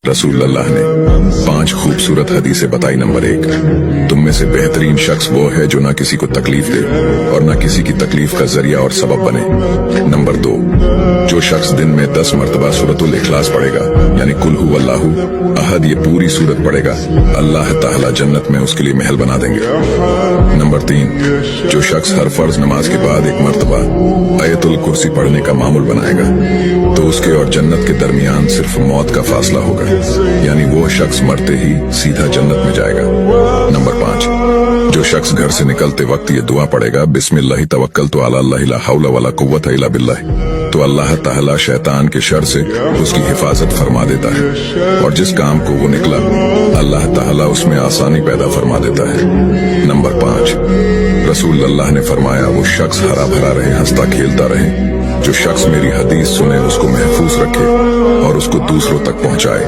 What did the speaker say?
रसूल अल्लाह ने 5 खूबसूरत हदीसें बताई। नंबर 1, तुम में से बेहतरीन शख्स वो है जो ना किसी को तकलीफ दे और ना किसी की तकलीफ का जरिया और सबब बने। नंबर 2, जो शख्स दिन में 10 मरतबा सूरतुल इखलास पढ़ेगा, यानी कुल हु अल्लाहु अहद, ये पूरी सूरत पढ़ेगा, अल्लाह ताला जन्नत में उसके लिए महल बना देंगे। नंबर 3, जो शख्स हर फर्ज नमाज के बाद 1 मरतबा आयतुल कुर्सी पढ़ने का मामूल बनाएगा, तो उसके और जन्नत के दरमियान सिर्फ मौत का फासला होगा, यानी वो शख्स मरते ही सीधा जन्नत में जाएगा। नंबर 5, जो शख्स घर से निकलते वक्त ये दुआ पढ़ेगा, बिस्मिल्लाहि तवक्कलतु अला अल्लाह ला हौला वला कुव्वता इल्ला बिल्लाह, तो अल्लाह ताला शैतान के शर से उसकी हिफाजत फरमा देता है और जिस काम को वो निकला अल्लाह ताला उसमें आसानी पैदा फरमा देता है। नंबर 5, रसूल अल्लाह ने फरमाया, वो शख्स हरा भरा रहे, हंसता खेलता रहे, जो शख्स मेरी हदीस सुने उसको महफूज रखे और उसको दूसरों तक पहुंचाए।